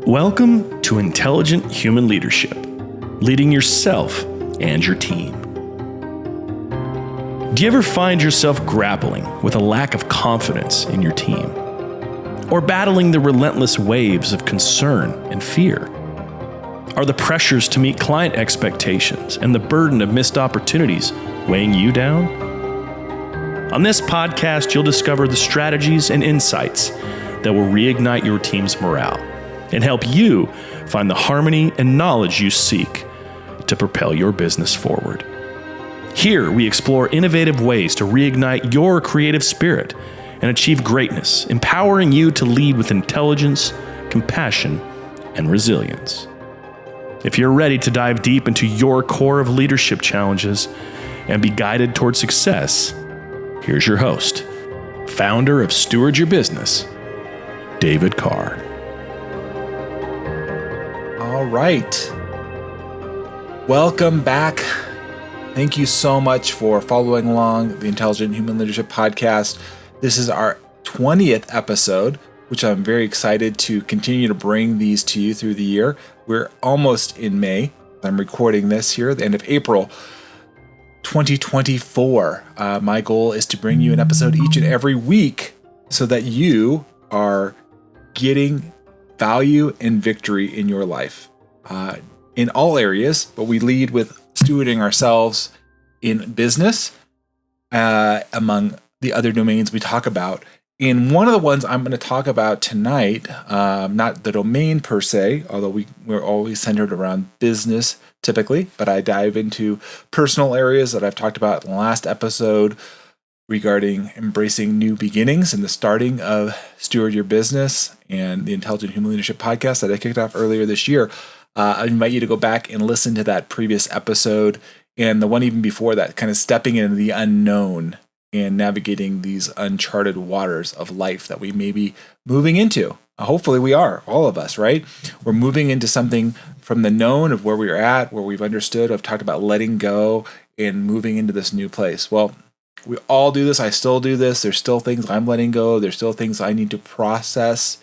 Welcome to Intelligent Human Leadership, leading yourself and your team. Do you ever find yourself grappling with a lack of confidence in your team? Or battling the relentless waves of concern and fear? Are the pressures to meet client expectations and the burden of missed opportunities weighing you down? On this podcast, you'll discover the strategies and insights that will reignite your team's morale and help you find the harmony and knowledge you seek to propel your business forward. Here, we explore innovative ways to reignite your creative spirit and achieve greatness, empowering you to lead with intelligence, compassion, and resilience. If you're ready to dive deep into your core of leadership challenges and be guided toward success, here's your host, founder of Steward Your Business, David Carr. All right. Welcome back. Thank you so much for following along the Intelligent Human Leadership Podcast. This is our 20th episode, which I'm very excited to continue to bring these to you through the year. We're almost in May. I'm recording this here at the end of April 2024. My goal is to bring you an episode each and every week so that you are getting value and victory in your life in all areas, but we lead with stewarding ourselves in business among the other domains we talk about. And one of the ones I'm going to talk about tonight, not the domain per se, although we're always centered around business typically, but I dive into personal areas that I've talked about in the last episode regarding embracing new beginnings and the starting of Steward Your Business and the Intelligent Human Leadership Podcast that I kicked off earlier this year. I invite you to go back and listen to that previous episode and the one even before that, kind of stepping into the unknown and navigating these uncharted waters of life that we may be moving into. Hopefully we are, all of us, right? We're moving into something from the known of where we're at, where we've understood. I've talked about letting go and moving into this new place. Well, we all do this. I still do this. There's still things I'm letting go. There's still things I need to process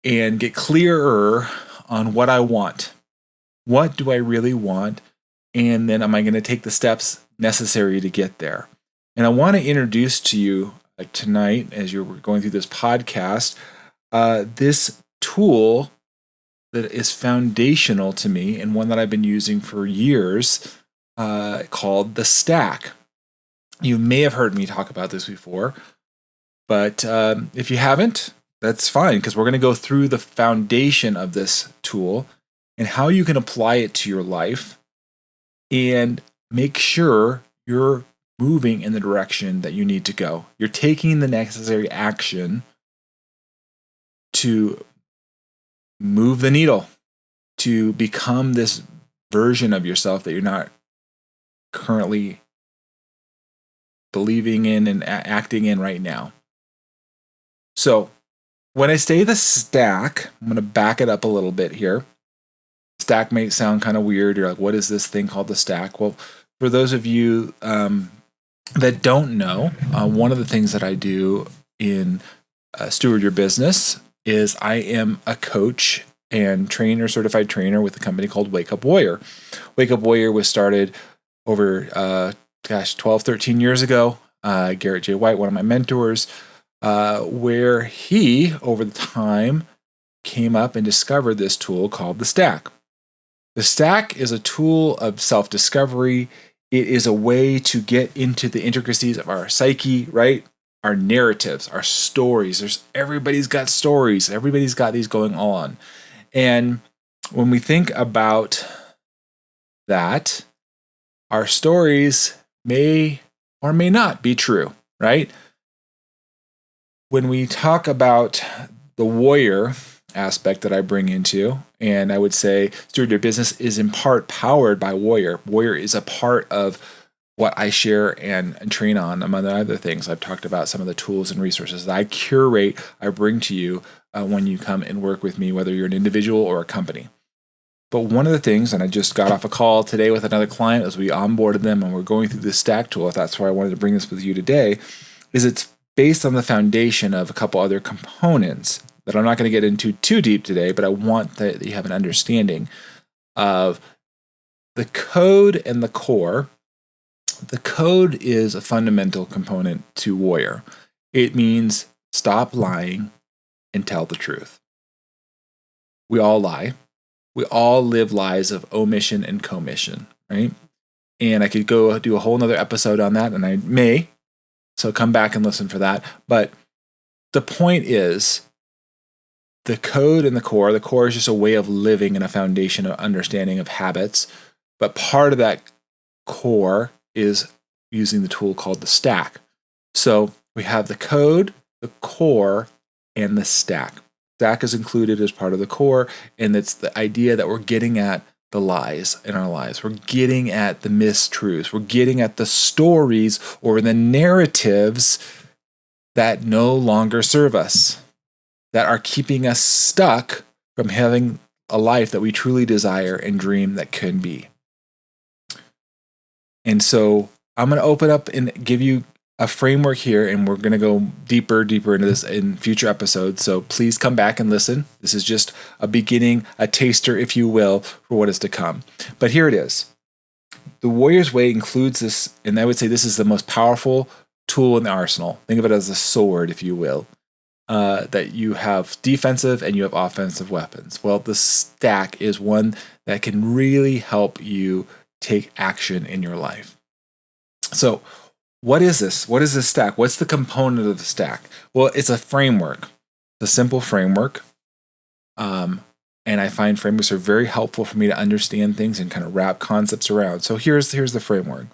and get clearer on what I want. What do I really want? And then am I going to take the steps necessary to get there? And I want to introduce to you tonight, as you're going through this podcast, this tool that is foundational to me and one that I've been using for years called the Stack. You may have heard me talk about this before, but if you haven't, that's fine, because we're going to go through the foundation of this tool and how you can apply it to your life and make sure you're moving in the direction that you need to go. You're taking the necessary action to move the needle, to become this version of yourself that you're not currently believing in and acting in right now. So when I say the Stack, I'm going to back it up a little bit here. Stack may sound kind of weird. You're like, what is this thing called the Stack? Well, for those of you that don't know, one of the things that I do in Steward Your Business is I am a coach and certified trainer with a company called Wake Up Warrior. Wake Up Warrior was started over 12, 13 years ago. Garrett J. White, one of my mentors, where he, over the time, came up and discovered this tool called the Stack. The Stack is a tool of self-discovery. It is a way to get into the intricacies of our psyche, right? Our narratives, our stories. Everybody's got stories. Everybody's got these going on. And when we think about that, our stories may or may not be true, right? When we talk about the warrior aspect that I bring into, and I would say Steward Your Business is in part powered by Warrior. Warrior is a part of what I share and train on, among other things. I've talked about some of the tools and resources that I curate, I bring to you when you come and work with me, whether you're an individual or a company. But one of the things, and I just got off a call today with another client as we onboarded them and we're going through this Stack tool, that's why I wanted to bring this with you today, is it's based on the foundation of a couple other components. that I'm not going to get into too deep today, but I want that you have an understanding of the code and the core. The code is a fundamental component to warrior. It means stop lying and tell the truth. We all lie. We all live lives of omission and commission, right? And I could go do a whole nother episode on that, and I may. So come back and listen for that. But the point is, the code and the core is just a way of living and a foundation of understanding of habits. But part of that core is using the tool called the stack. So we have the code, the core, and the stack. Stack is included as part of the core, and it's the idea that we're getting at the lies in our lives. We're getting at the mistruths. We're getting at the stories or the narratives that no longer serve us, that are keeping us stuck from having a life that we truly desire and dream that can be. And so I'm going to open up and give you a framework here, and we're going to go deeper into this in future episodes. So please come back and listen. This is just a beginning, a taster, if you will, for what is to come. But here it is. The Warrior's Way includes this, and I would say this is the most powerful tool in the arsenal. Think of it as a sword, if you will, that you have defensive and you have offensive weapons. Well, the stack is one that can really help you take action in your life. So, what is this? What is this stack? What's the component of the stack? Well, it's a framework. It's a simple framework. And I find frameworks are very helpful for me to understand things and kind of wrap concepts around. So here's the framework.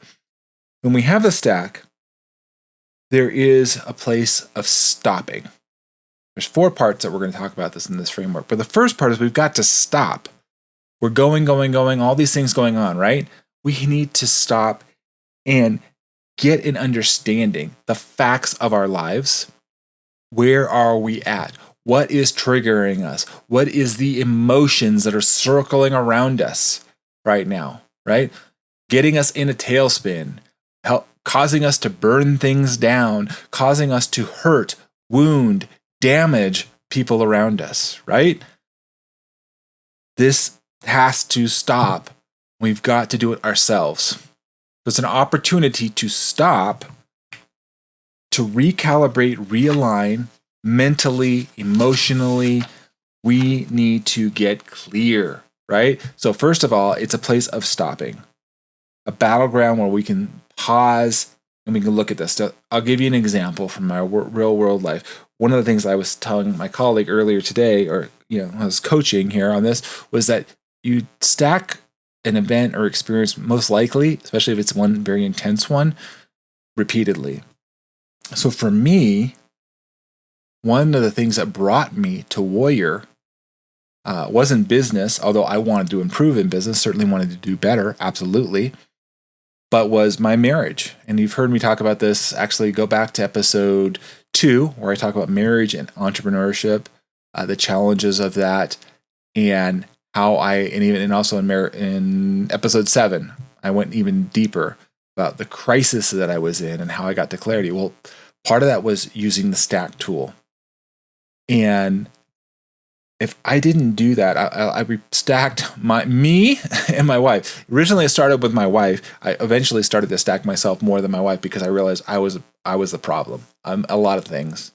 When we have a stack, there is a place of stopping. There's 4 parts that we're going to talk about this in this framework. But the first part is we've got to stop. We're going, all these things going on, right? We need to stop and get an understanding, the facts of our lives. Where are we at? What is triggering us? What is the emotions that are circling around us right now, right? Getting us in a tailspin, causing us to burn things down, causing us to hurt, wound, damage people around us, right? This has to stop. We've got to do it ourselves. So it's an opportunity to stop, to recalibrate, realign mentally, emotionally. We need to get clear, right? So first of all, it's a place of stopping, a battleground where we can pause and we can look at this. So I'll give you an example from my real world life. One of the things I was telling my colleague earlier today, or I was coaching here on this, was that you stack an event or experience most likely, especially if it's one very intense one, repeatedly. So for me, one of the things that brought me to Warrior wasn't business, although I wanted to improve in business, certainly wanted to do better, absolutely, but was my marriage. And you've heard me talk about this. Actually, go back to episode 2, where I talk about marriage and entrepreneurship, the challenges of that, and how and also in episode 7, I went even deeper about the crisis that I was in and how I got to clarity. Well, part of that was using the stack tool. And if I didn't do that, I stacked me and my wife. Originally, I started with my wife. I eventually started to stack myself more than my wife because I realized I was the problem. A lot of things.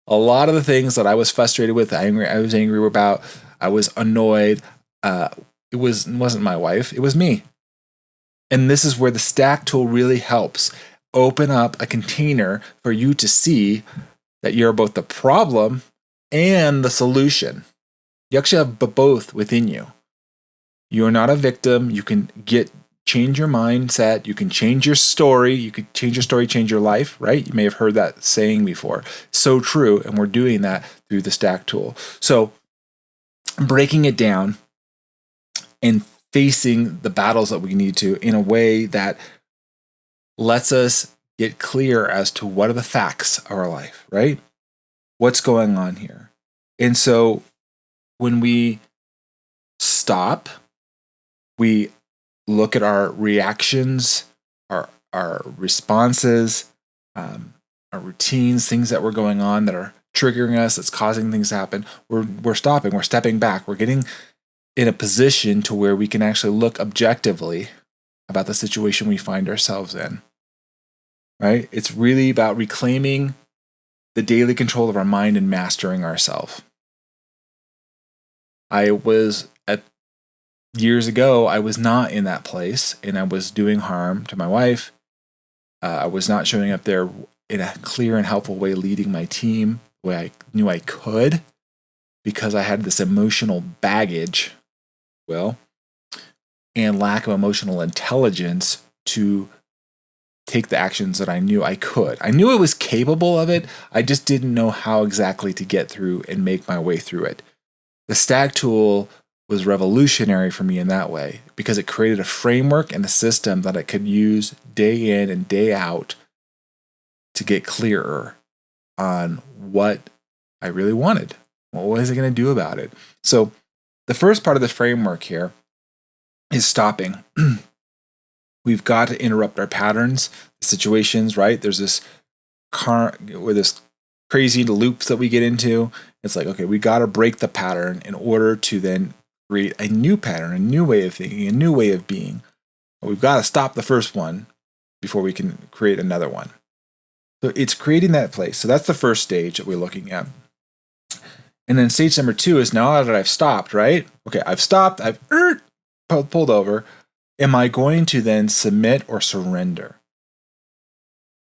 A lot of the things that I was frustrated with, I was angry about, I was annoyed. It wasn't my wife, it was me. And this is where the stack tool really helps open up a container for you to see that you're both the problem and the solution. You actually have both within you. You are not a victim. You can change your mindset. You can change your story. You could change your story, change your life, right? You may have heard that saying before. So true. And we're doing that through the stack tool. So breaking it down and facing the battles that we need to in a way that lets us get clear as to what are the facts of our life, right? What's going on here? And so when we stop, we look at our reactions, our responses, our routines, things that were going on that are triggering us, that's causing things to happen, we're stopping, we're stepping back, we're getting in a position to where we can actually look objectively about the situation we find ourselves in. Right? It's really about reclaiming the daily control of our mind and mastering ourselves. Years ago, I was not in that place, and I was doing harm to my wife. I was not showing up there in a clear and helpful way, leading my team the way I knew I could, because I had this emotional baggage, and lack of emotional intelligence to take the actions that I knew I could. I knew I was capable of it. I just didn't know how exactly to get through and make my way through it. The stack tool was revolutionary for me in that way, because it created a framework and a system that I could use day in and day out to get clearer on what I really wanted. What was I going to do about it? So the first part of the framework here is stopping. We've got to interrupt our patterns, situations, right? There's this crazy loops that we get into. It's like, okay, we got to break the pattern in order to then create a new pattern, a new way of thinking, a new way of being. But we've got to stop the first one before we can create another one. So it's creating that place. So that's the first stage that we're looking at. And then stage number 2 is, now that I've stopped, right? Okay, I've stopped, I've pulled over. Am I going to then submit or surrender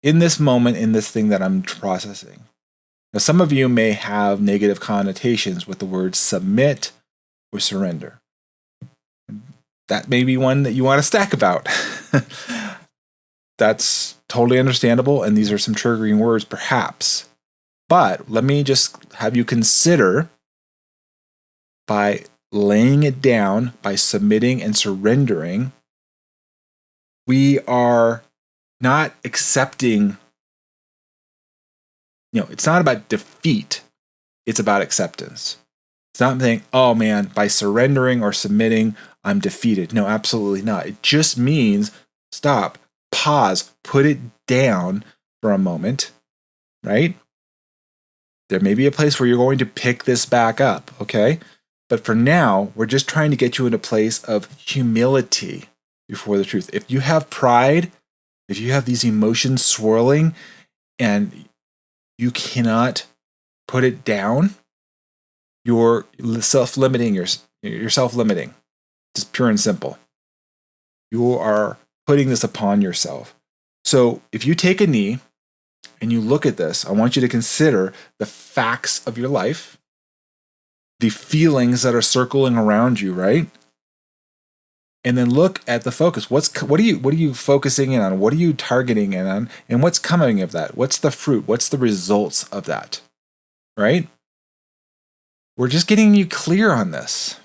in this moment, in this thing that I'm processing? Now, some of you may have negative connotations with the word submit or surrender. That may be one that you want to stack about. That's totally understandable, and these are some triggering words, perhaps. But let me just have you consider, by laying it down, by submitting and surrendering, we are not accepting, it's not about defeat, it's about acceptance. It's not saying, oh man, by surrendering or submitting, I'm defeated. No, absolutely not. It just means stop, pause, put it down for a moment, right? There may be a place where you're going to pick this back up, okay? But for now, we're just trying to get you in a place of humility before the truth. If you have pride, if you have these emotions swirling and you cannot put it down, you're self-limiting. You're self-limiting. Just pure and simple. You are putting this upon yourself. So if you take a knee and you look at this, I want you to consider the facts of your life, the feelings that are circling around you, right? And then look at the focus. What are you focusing in on? What are you targeting in on? And what's coming of that? What's the fruit? What's the results of that? Right? We're just getting you clear on this.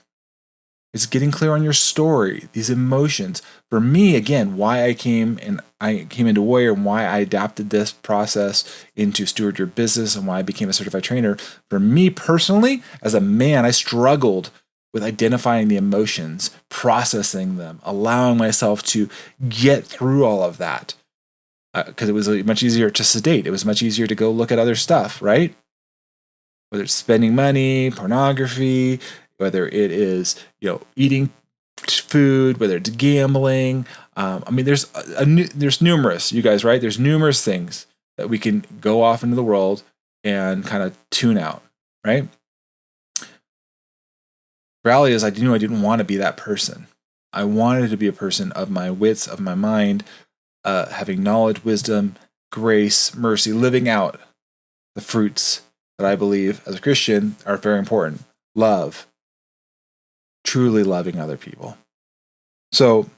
It's getting clear on your story, these emotions. For me, again, why I came into Warrior and why I adapted this process into Steward Your Business and why I became a certified trainer. For me personally, as a man, I struggled with identifying the emotions, processing them, allowing myself to get through all of that. Because it was much easier to sedate. It was much easier to go look at other stuff, right? Whether it's spending money, pornography, whether it is, eating food, whether it's gambling. There's numerous, you guys, right? There's numerous things that we can go off into the world and kind of tune out, right? Reality is, I knew I didn't want to be that person. I wanted to be a person of my wits, of my mind, having knowledge, wisdom, grace, mercy, living out the fruits that I believe as a Christian are very important. Love, truly loving other people. So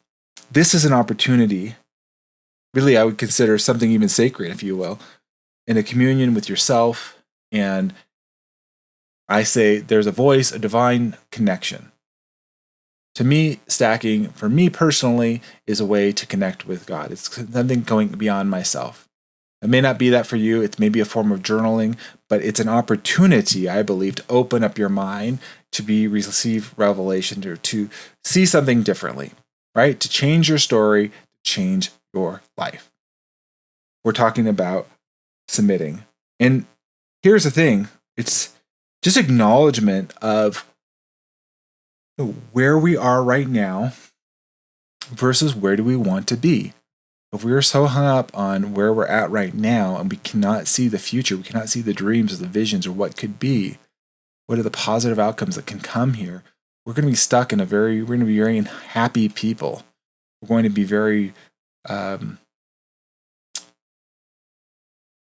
this is an opportunity, really I would consider something even sacred, if you will, in a communion with yourself. And I say there's a voice, a divine connection. To me, stacking, for me personally, is a way to connect with God. It's something going beyond myself. It may not be that for you. It's maybe a form of journaling, but it's an opportunity, I believe, to open up your mind, to receive revelation, to see something differently, right? To change your story, to change your life. We're talking about submitting. And here's the thing. It's just acknowledgement of where we are right now versus where do we want to be. If we are so hung up on where we're at right now and we cannot see the future, we cannot see the dreams or the visions or what could be, what are the positive outcomes that can come here, we're going to be stuck in we're going to be very unhappy people. We're going to be very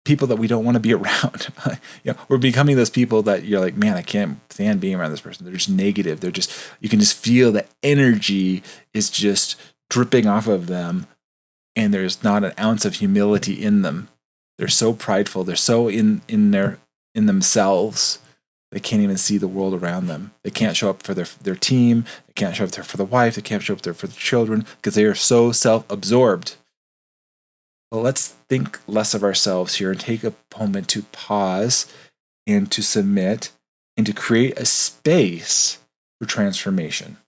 people that we don't want to be around. We're becoming those people that you're like, man, I can't stand being around this person. They're just negative. You can just feel the energy is just dripping off of them. And there's not an ounce of humility in them. They're so prideful. They're so in themselves. They can't even see the world around them. They can't show up for their team. They can't show up there for the wife. They can't show up there for the children because they are so self-absorbed. Well, let's think less of ourselves here and take a moment to pause and to submit and to create a space for transformation.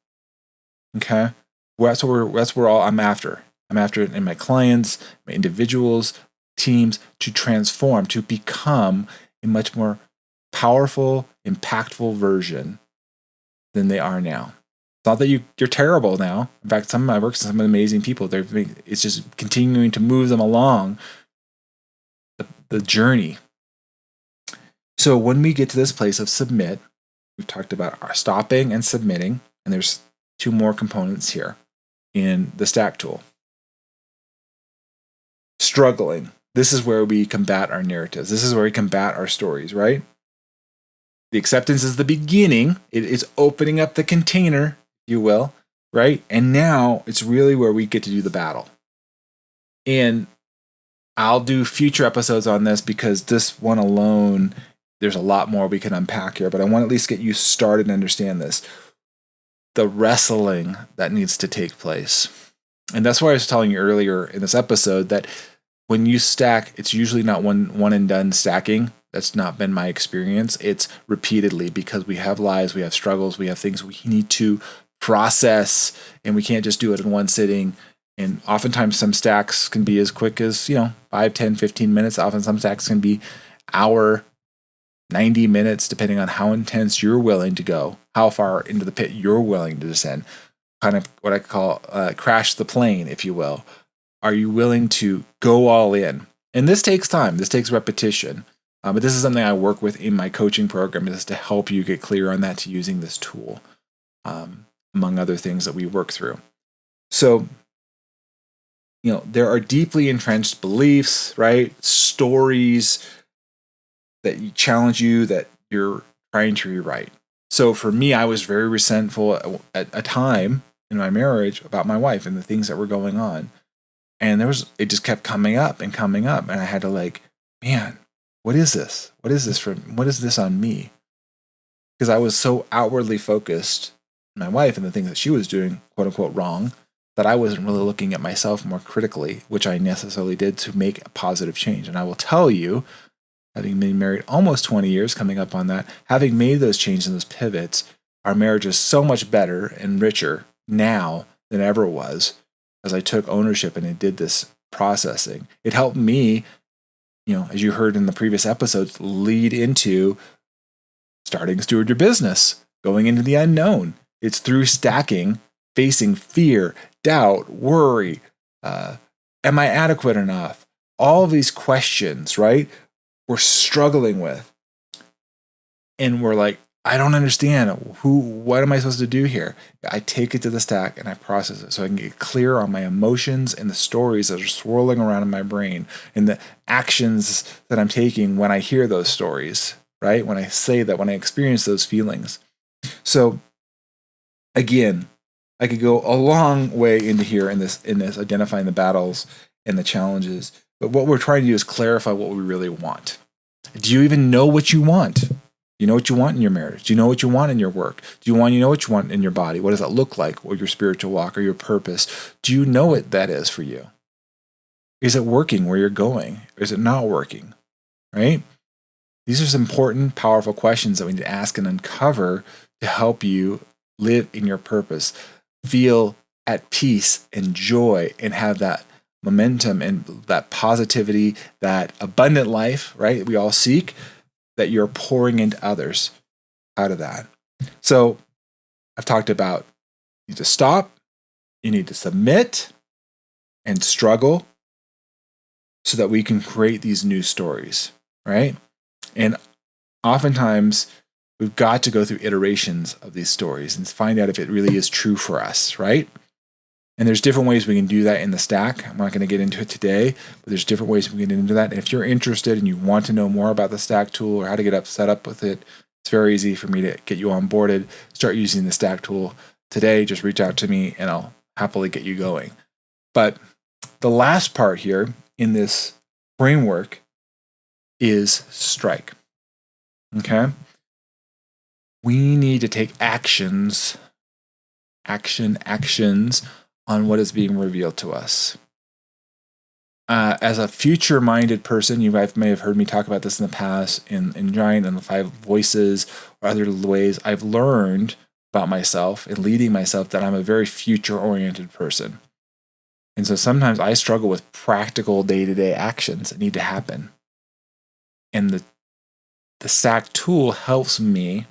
Okay? Well, that's what I'm after. I'm after it in my clients, my individuals, teams, to transform, to become a much more powerful, impactful version than they are now. It's not that you're terrible now. In fact, some of my work, some amazing people, it's just continuing to move them along the journey. So when we get to this place of submit, we've talked about our stopping and submitting, and there's two more components here in the stack tool. Struggling. This is where we combat our narratives. This is where we combat our stories, right? The acceptance is the beginning. It is opening up the container, if you will, right? And now it's really where we get to do the battle. And I'll do future episodes on this because this one alone, there's a lot more we can unpack here, but I want to at least get you started and understand this. The wrestling that needs to take place. And that's why I was telling you earlier in this episode that when you stack, it's usually not one and done stacking. That's not been my experience. It's repeatedly because we have lives, we have struggles, we have things we need to process, and we can't just do it in one sitting. And oftentimes some stacks can be as quick as, 5, 10, 15 minutes. Often some stacks can be hour, 90 minutes, depending on how intense you're willing to go, how far into the pit you're willing to descend. Kind of what I call crash the plane, if you will. Are you willing to go all in? And this takes time. This takes repetition. But this is something I work with in my coaching program, is to help you get clear on that, to using this tool, among other things that we work through. So, there are deeply entrenched beliefs, right? Stories that challenge you, that you're trying to rewrite. So for me, I was very resentful at a time in my marriage about my wife and the things that were going on. And it just kept coming up. And I had to man, what is this? What is this on me? Because I was so outwardly focused on my wife and the things that she was doing, quote unquote, wrong, that I wasn't really looking at myself more critically, which I necessarily did to make a positive change. And I will tell you, having been married almost 20 years, coming up on that, having made those changes and those pivots, our marriage is so much better and richer now than ever was, as I took ownership and I did this processing. It helped me, as you heard in the previous episodes, lead into starting Steward Your Business, going into the unknown. It's through stacking, facing fear, doubt, worry. Am I adequate enough? All of these questions, right? We're struggling with. And we're like, I don't understand. What am I supposed to do here? I take it to the stack and I process it so I can get clear on my emotions and the stories that are swirling around in my brain and the actions that I'm taking when I hear those stories, right? When I say that, when I experience those feelings. So again, I could go a long way into here in this identifying the battles and the challenges. But what we're trying to do is clarify what we really want. Do you even know what you want? Do you know what you want in your marriage? Do you know what you want in your work? Do you know what you want in your body? What does that look like? Or your spiritual walk or your purpose? Do you know what that is for you? Is it working where you're going? Or is it not working? Right? These are some important, powerful questions that we need to ask and uncover to help you live in your purpose, feel at peace and joy, and have that momentum and that positivity, that abundant life, right? We all seek. that you're pouring into others out of that. So I've talked about you need to stop, you need to submit and struggle so that we can create these new stories, right? And oftentimes we've got to go through iterations of these stories and find out if it really is true for us, right? And there's different ways we can do that in the stack. I'm not going to get into it today, but there's different ways we can get into that. And if you're interested and you want to know more about the stack tool or how to get set up with it, it's very easy for me to get you onboarded. Start using the stack tool today. Just reach out to me and I'll happily get you going. But the last part here in this framework is strike. Okay? We need to take actions on what is being revealed to us. As a future-minded person, you guys may have heard me talk about this in the past in Giant and the 5 Voices or other ways. I've learned about myself and leading myself that I'm a very future-oriented person. And so sometimes I struggle with practical day-to-day actions that need to happen. And the SAC tool helps me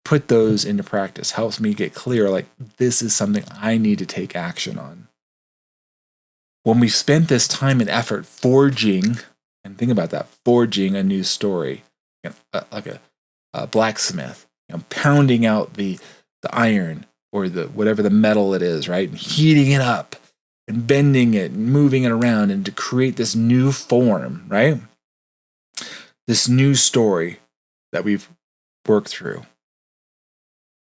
put those into practice, helps me get clear, like this is something I need to take action on. When we spent this time and effort forging, and think about that, forging a new story, like a blacksmith, pounding out the iron or the whatever the metal it is, right, and heating it up and bending it and moving it around and to create this new form, right? This new story that we've worked through.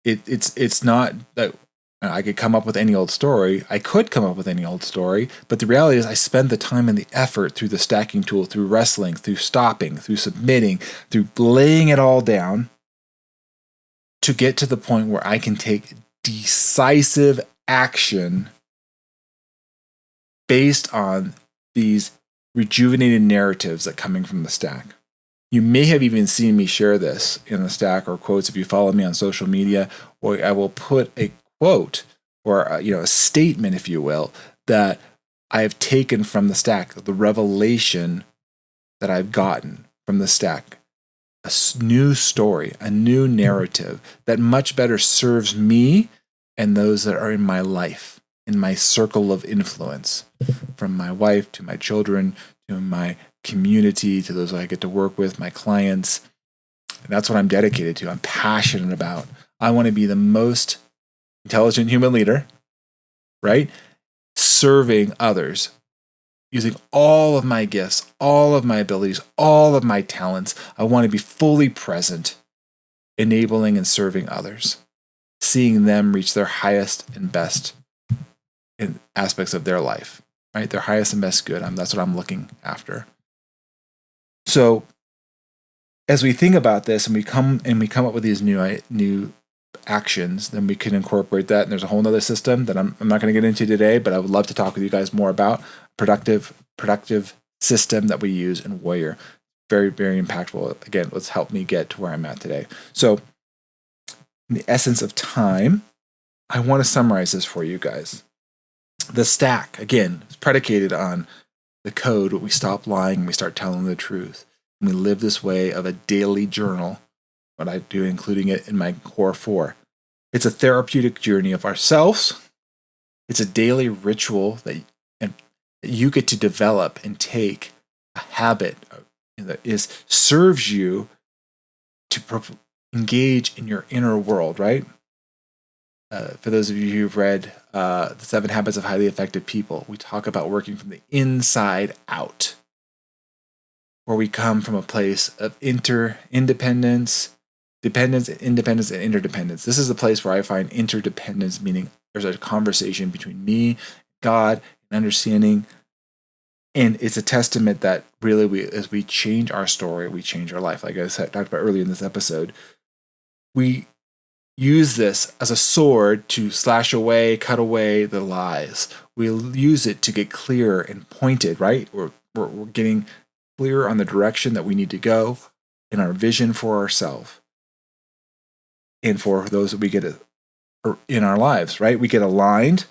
It's not that I could come up with any old story. I could come up with any old story, but the reality is I spend the time and the effort through the stacking tool, through wrestling, through stopping, through submitting, through laying it all down to get to the point where I can take decisive action based on these rejuvenated narratives that are coming from the stack. You may have even seen me share this in the stack or quotes if you follow me on social media, or I will put a quote or a statement, if you will, that I have taken from the stack, the revelation that I've gotten from the stack. A new story, a new narrative that much better serves me and those that are in my life, in my circle of influence, from my wife to my children to my community, to those I get to work with, my clients. And that's what I'm dedicated to. I'm passionate about. I want to be the most intelligent human leader, right? Serving others, using all of my gifts, all of my abilities, all of my talents. I want to be fully present, enabling and serving others, seeing them reach their highest and best in aspects of their life, right? Their highest and best good. That's what I'm looking after. So as we think about this and we come up with these new actions, then we can incorporate that. And there's a whole other system that I'm not going to get into today, but I would love to talk with you guys more about productive system that we use in Warrior. Very, very impactful. Again, let's help me get to where I'm at today. So in the essence of time, I want to summarize this for you guys. The stack, again, is predicated on the code, we stop lying and we start telling the truth. And we live this way of a daily journal, what I do, including it in my core 4. It's a therapeutic journey of ourselves. It's a daily ritual that you get to develop and take a habit that serves you to engage in your inner world, right? For those of you who've read The 7 Habits of Highly Effective People, we talk about working from the inside out, where we come from a place of independence, dependence, independence, and interdependence. This is the place where I find interdependence, meaning there's a conversation between me, God, and understanding. And it's a testament that really as we change our story, we change our life. Like I talked about earlier in this episode, we use this as a sword to slash away, cut away the lies. We'll use it to get clear and pointed, right? We're getting clear on the direction that we need to go in our vision for ourselves and for those that we get in our lives, right? We get aligned,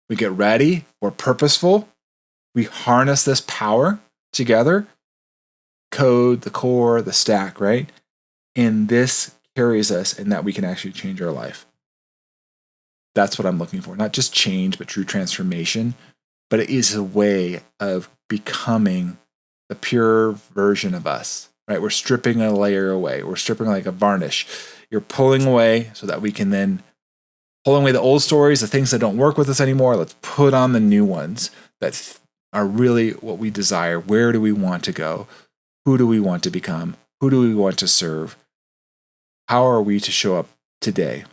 we get ready, we're purposeful, we harness this power together, code, the core, the stack, right? And this carries us in that we can actually change our life. That's what I'm looking for. Not just change, but true transformation. But it is a way of becoming the pure version of us, right? We're stripping a layer away. We're stripping like a varnish. You're pulling away so that we can then pull away the old stories, the things that don't work with us anymore. Let's put on the new ones that are really what we desire. Where do we want to go? Who do we want to become? Who do we want to serve? How are we to show up today?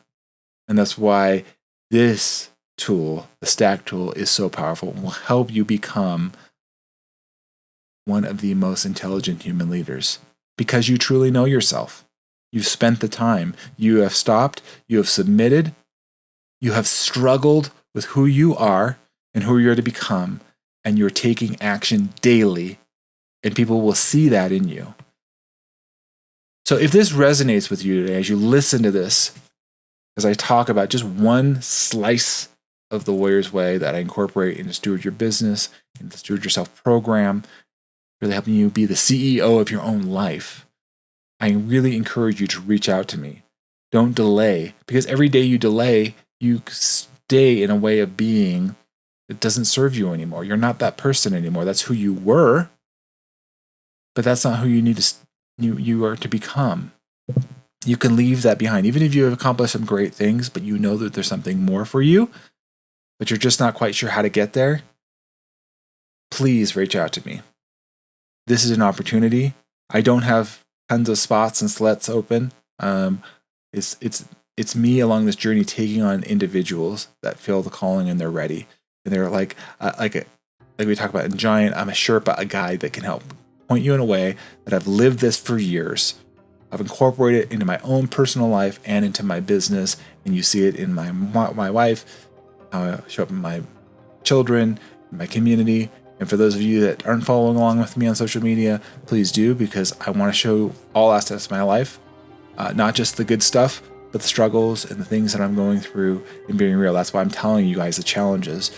And that's why this tool, the stack tool, is so powerful and will help you become one of the most intelligent human leaders because you truly know yourself. You've spent the time. You have stopped. You have submitted. You have struggled with who you are and who you're to become, and you're taking action daily, and people will see that in you. So if this resonates with you today, as you listen to this, as I talk about just one slice of the Warrior's Way that I incorporate into Steward Your Business, in the Steward Yourself program, really helping you be the CEO of your own life, I really encourage you to reach out to me. Don't delay, because every day you delay, you stay in a way of being that doesn't serve you anymore. You're not that person anymore. That's who you were, but that's not who you need to. You are to become. You can leave that behind, even if you have accomplished some great things, but you know that there's something more for you, but you're just not quite sure how to get there. Please reach out to me. This is an opportunity. I don't have tons of spots and slots open. It's me along this journey taking on individuals that feel the calling and they're ready. And they're like we talk about in Giant, I'm a Sherpa, a guide that can help point you in a way that I've lived this for years. I've incorporated it into my own personal life and into my business. And you see it in my wife, how I show up in my children, in my community. And for those of you that aren't following along with me on social media, please do, because I want to show all aspects of my life, not just the good stuff, but the struggles and the things that I'm going through and being real. That's why I'm telling you guys the challenges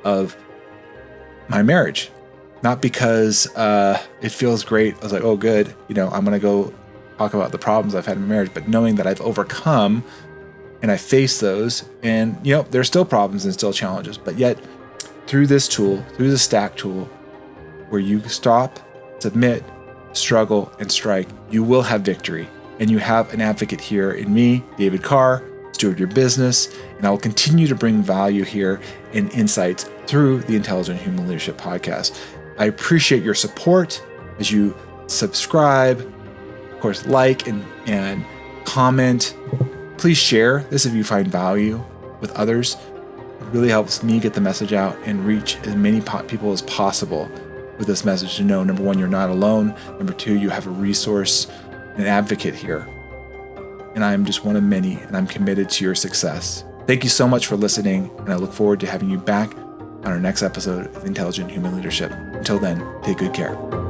of my marriage. Not because it feels great. I was like, oh, good. I'm going to go talk about the problems I've had in my marriage, but knowing that I've overcome and I face those, and there's still problems and still challenges, but yet through this tool, through the stack tool, where you stop, submit, struggle, and strike, you will have victory. And you have an advocate here in me, David Carr, Steward Your Business, and I will continue to bring value here and insights through the Intelligent Human Leadership Podcast. I appreciate your support as you subscribe, of course, like and comment. Please share this if you find value with others. It really helps me get the message out and reach as many people as possible with this message to know, number one, you're not alone. Number two, you have a resource, an advocate here. And I am just one of many, and I'm committed to your success. Thank you so much for listening, and I look forward to having you back on our next episode of Intelligent Human Leadership. Until then, take good care.